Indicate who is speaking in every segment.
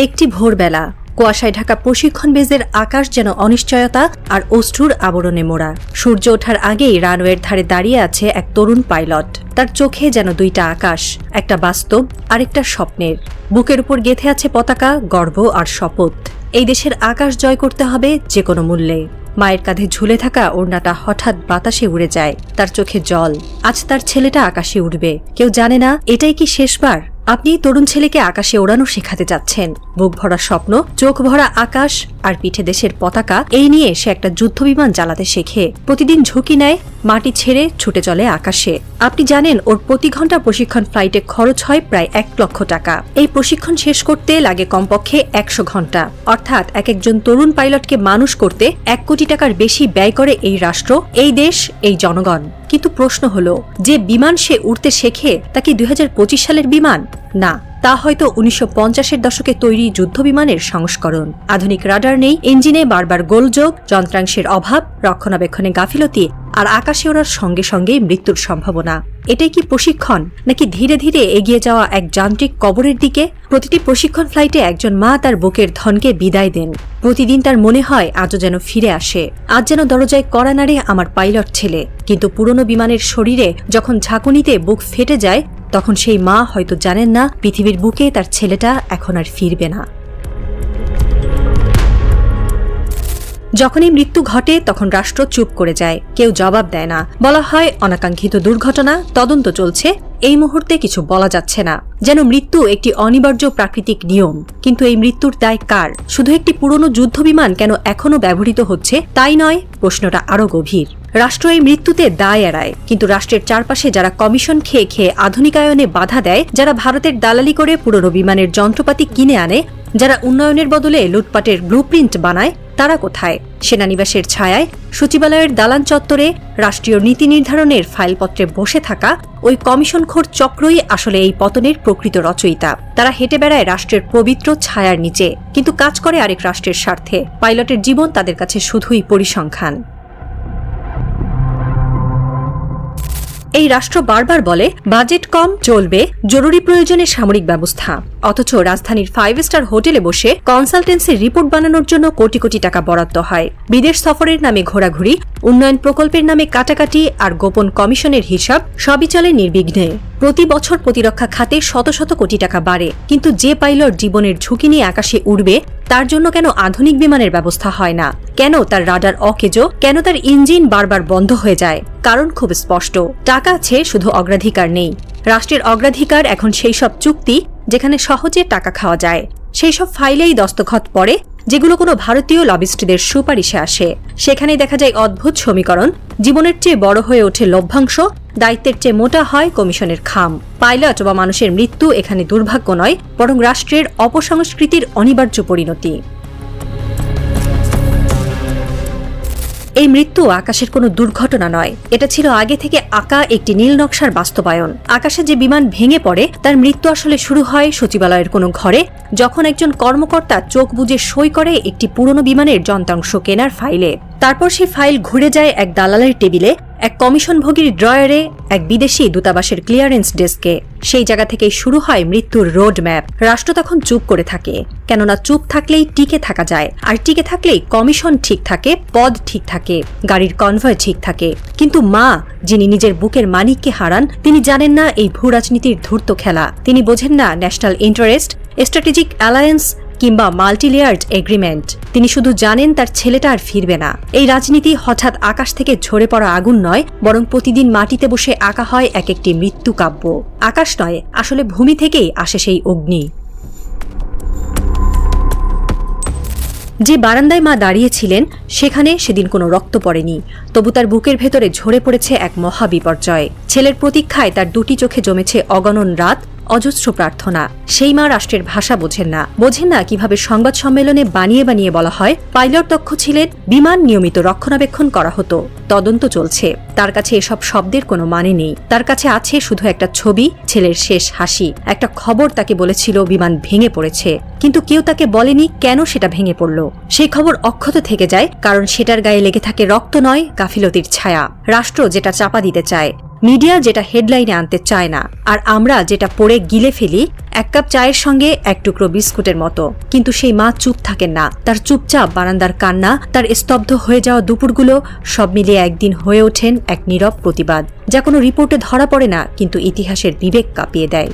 Speaker 1: একটি ভোরবেলা কুয়াশায় ঢাকা প্রশিক্ষণ বেজের আকাশ যেন অনিশ্চয়তা আর অশ্রুর আবরণে মোড়া। সূর্য ওঠার আগেই রানওয়ের ধারে দাঁড়িয়ে আছে এক তরুণ পাইলট। তার চোখে যেন দুইটা আকাশ, একটা বাস্তব আর একটা স্বপ্নের। বুকের উপর গেঁথে আছে পতাকা, গর্ব আর শপথ। এই দেশের আকাশ জয় করতে হবে যে কোনো মূল্যে। মায়ের কাঁধে ঝুলে থাকা ওড়নাটা হঠাৎ বাতাসে উড়ে যায়। তার চোখে জল। আজ তার ছেলেটা আকাশে উঠবে। কেউ জানে না এটাই কি শেষবার। আপনি তরুণ ছেলেকে আকাশে ওড়ানো শেখাতে যাচ্ছেন। বুক ভরা স্বপ্ন, চোখ ভরা আকাশ আর পিঠে দেশের পতাকা, এই নিয়ে সে একটা যুদ্ধবিমান চালাতে শেখে। প্রতিদিন ঝুঁকি নেয়, মাটি ছেড়ে ছুটে চলে আকাশে। আপনি জানেন ওর প্রতি ঘন্টা প্রশিক্ষণ ফ্লাইটে খরচ হয় প্রায় 1 লক্ষ টাকা। এই প্রশিক্ষণ শেষ করতে লাগে কমপক্ষে 100 ঘন্টা। অর্থাৎ একজন তরুণ পাইলটকে মানুষ করতে 1 কোটি টাকার বেশি ব্যয় করে এই রাষ্ট্র, এই দেশ, এই জনগণ। কিন্তু প্রশ্ন হলো, যে বিমান সে উড়তে শেখে তা কি 2025 সালের বিমান? না, তা হয়তো 1950-এর দশকে তৈরি যুদ্ধবিমানের সংস্করণ। আধুনিক রাডার নেই, ইঞ্জিনে বারবার গোলযোগ, যন্ত্রাংশের অভাব, রক্ষণাবেক্ষণে গাফিলতি আর আকাশে ওড়ার সঙ্গে সঙ্গেই মৃত্যুর সম্ভাবনা। এটাই কি প্রশিক্ষণ, নাকি ধীরে ধীরে এগিয়ে যাওয়া এক যান্ত্রিক কবরের দিকে? প্রতিটি প্রশিক্ষণ ফ্লাইটে একজন মা তার বুকের ধনকে বিদায় দেন। প্রতিদিন তার মনে হয় আজও যেন ফিরে আসে, আজ যেন দরজায় কড়া নাড়ে আমার পাইলট ছেলে। কিন্তু পুরনো বিমানের শরীরে যখন ঝাঁকুনিতে বুক ফেটে যায়, তখন সেই মা হয়তো জানেন না পৃথিবীর বুকে তার ছেলেটা এখন আর ফিরবে না। যখনই মৃত্যু ঘটে তখন রাষ্ট্র চুপ করে যায়, কেউ জবাব দেয় না। বলা হয় অনাকাঙ্ক্ষিত দুর্ঘটনা, তদন্ত চলছে, এই মুহূর্তে কিছু বলা যাচ্ছে না। যেন মৃত্যু একটি অনিবার্য প্রাকৃতিক নিয়ম। কিন্তু এই মৃত্যুর দায় কার? শুধু একটি পুরনো যুদ্ধবিমান কেন এখনো ব্যবহৃত হচ্ছে তাই নয়, প্রশ্নটা আরো গভীর। রাষ্ট্র এই মৃত্যুতে দায় এড়ায়, কিন্তু রাষ্ট্রের চারপাশে যারা কমিশন খেয়ে খেয়ে আধুনিকায়নে বাধা দেয়, যারা ভারতের দালালি করে পুরনো বিমানের যন্ত্রপাতি কিনে আনে, যারা উন্নয়নের বদলে লুটপাটের ব্লুপ্রিন্ট বানায়, তারা কোথায়? সেনানিবাসের ছায়ায়, সচিবালয়ের দালান চত্বরে, রাষ্ট্রীয় নীতি নির্ধারণের ফাইলপত্রে বসে থাকা ওই কমিশনখোর চক্রই আসলে এই পতনের প্রকৃত রচয়িতা। তারা হেঁটে বেড়ায় রাষ্ট্রের পবিত্র ছায়ার নিচে, কিন্তু কাজ করে আরেক রাষ্ট্রের স্বার্থে। পাইলটের জীবন তাদের কাছে শুধুই পরিসংখ্যান। এই রাষ্ট্র বারবার বলে বাজেট কম, চলবে জরুরি প্রয়োজনে সামরিক ব্যবস্থা। অথচ রাজধানীর 5 স্টার হোটেলে বসে কনসালটেন্সির রিপোর্ট বানানোর জন্য কোটি কোটি টাকা বরাদ্দ হয়। বিদেশ সফরের নামে ঘোরাঘুরি, উন্নয়ন প্রকল্পের নামে কাটাকাটি আর গোপন কমিশনের হিসাব সবই চলে নির্বিঘ্নে। প্রতি বছর প্রতিরক্ষা খাতে শত শত কোটি টাকা বাড়ে, কিন্তু যে পাইলট জীবনের ঝুঁকি নিয়ে আকাশে উড়বে তার জন্য কেন আধুনিক বিমানের ব্যবস্থা হয় না? কেন তার রাডার অকেজো? কেন তার ইঞ্জিন বারবার বন্ধ হয়ে যায়? কারণ খুব স্পষ্ট, টাকা আছে, শুধু অগ্রাধিকার নেই। রাষ্ট্রের অগ্রাধিকার এখন সেই সব চুক্তি যেখানে সহজে টাকা খাওয়া যায়, সেই সব ফাইলেই দস্তখত পড়ে যেগুলো কোনো ভারতীয় লবিস্টদের সুপারিশে আসে। সেখানেই দেখা যায় অদ্ভুত সমীকরণ। জীবনের চেয়ে বড় হয়ে ওঠে লভ্যাংশ, দায়িত্বের চেয়ে মোটা হয় কমিশনের খাম। পাইলট বা মানুষের মৃত্যু এখানে দুর্ভাগ্য নয়, বরং রাষ্ট্রের অপসংস্কৃতির অনিবার্য পরিণতি। এই মৃত্যু আকাশের কোনো দুর্ঘটনা নয়, এটা ছিল আগে থেকে আঁকা একটি নীল নকশার বাস্তবায়ন। আকাশে যে বিমান ভেঙে পড়ে তার মৃত্যু আসলে শুরু হয় সচিবালয়ের কোনো ঘরে, যখন একজন কর্মকর্তা চোখ বুজে সই করে একটি পুরনো বিমানের যন্ত্রাংশ কেনার ফাইলে। তারপর সেই ফাইল ঘুরে যায় এক দালালের টেবিলে, এক কমিশনভোগীর ড্রয়ারে, এক বিদেশি দূতাবাসের ক্লিয়ারেন্স ডেস্কে। সেই জায়গা থেকেই শুরু হয় মৃত্যুর রোড ম্যাপ। রাষ্ট্র তখন চুপ করে থাকে, কেননা চুপ থাকলেই টিকে থাকা যায়, আর টিকে থাকলেই কমিশন ঠিক থাকে, পদ ঠিক থাকে, গাড়ির কনভয় ঠিক থাকে। কিন্তু মা, যিনি নিজের বুকের মানিককে হারান, তিনি জানেন না এই ভূ রাজনীতির ধূর্ত খেলা। তিনি বোঝেন না ন্যাশনাল ইন্টারেস্ট, স্ট্র্যাটেজিক অ্যালায়েন্স কিংবা মাল্টিলেয়ার্ড এগ্রিমেন্ট। তিনি শুধু জানেন তার ছেলেটা আর ফিরবে না। এই রাজনীতি হঠাৎ আকাশ থেকে ঝরে পড়া আগুন নয়, বরং প্রতিদিন মাটিতে বসে আঁকা হয় এক একটি মৃত্যু কাব্য। আকাশ নয়, আসলে ভূমি থেকেই আসে সেই অগ্নি। যে বারান্দায় মা দাঁড়িয়েছিলেন সেখানে সেদিন কোনো রক্ত পড়েনি, তবু তার বুকের ভেতরে ঝরে পড়েছে এক মহাবিপর্যয়। ছেলের প্রতীক্ষায় তার দুটি চোখে জমেছে অগণন রাত, অজস্র প্রার্থনা। সেই মা রাষ্ট্রের ভাষা বোঝেন না কিভাবে সংবাদ সম্মেলনে বানিয়ে বানিয়ে বলা হয় পাইলট দক্ষ ছিলেন, বিমান নিয়মিত রক্ষণাবেক্ষণ করা হতো, তদন্ত চলছে। তার কাছে এসব শব্দের কোনো মানে নেই। তার কাছে আছে শুধু একটা ছবি, ছেলের শেষ হাসি, একটা খবর তাকে বলেছিল বিমান ভেঙে পড়েছে, কিন্তু কেউ তাকে বলেনি কেন সেটা ভেঙে পড়ল। সেই খবর অক্ষত থেকে যায়, কারণ সেটার গায়ে লেগে থাকে রক্ত নয়, গাফিলতির ছায়া। রাষ্ট্র যেটা চাপা দিতে চায়, মিডিয়া যেটা হেডলাইনে আনতে চায় না, আর আমরা যেটা পড়ে গিলে ফেলি এক কাপ চায়ের সঙ্গে এক টুকরো বিস্কুটের মতো। কিন্তু সেই মা চুপ থাকেন না। তার চুপচাপ বারান্দার কান্না, তার স্তব্ধ হয়ে যাওয়া দুপুরগুলো সব মিলিয়ে একদিন হয়ে ওঠেন এক নীরব প্রতিবাদ, যা কোনো রিপোর্টে ধরা পড়ে না, কিন্তু ইতিহাসের বিবেক কাঁপিয়ে দেয়।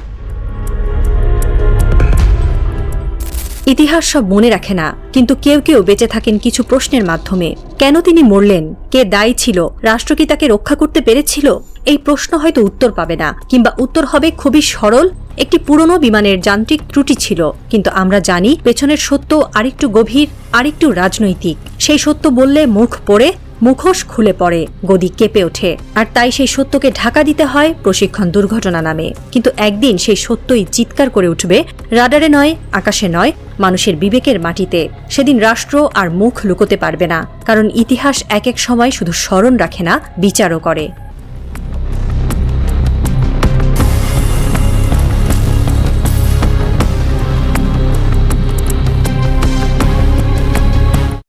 Speaker 1: ইতিহাস সব মনে রাখে না, কিন্তু কেউ কেউ বেঁচে থাকেন কিছু প্রশ্নের মাধ্যমে। কেন তিনি মরলেন? কে দায়ী ছিল? রাষ্ট্র কি তাকে রক্ষা করতে পেরেছিল? এই প্রশ্ন হয়তো উত্তর পাবে না, কিংবা উত্তর হবে খুবই সরল, একটি পুরনো বিমানের যান্ত্রিক ত্রুটি ছিল। কিন্তু আমরা জানি পেছনের সত্য আরেকটু গভীর, আরেকটু রাজনৈতিক। সেই সত্য বললে মুখ পড়ে, মুখোশ খুলে পড়ে, গদি কেঁপে ওঠে। আর তাই সেই সত্যকে ঢাকা দিতে হয় প্রশিক্ষণ দুর্ঘটনা নামে। কিন্তু একদিন সেই সত্যই চিৎকার করে উঠবে, রাডারে নয়, আকাশে নয়, মানুষের বিবেকের মাটিতে। সেদিন রাষ্ট্র আর মুখ লুকোতে পারবে না, কারণ ইতিহাস এক এক সময় শুধু স্মরণ রাখে না, বিচারও করে।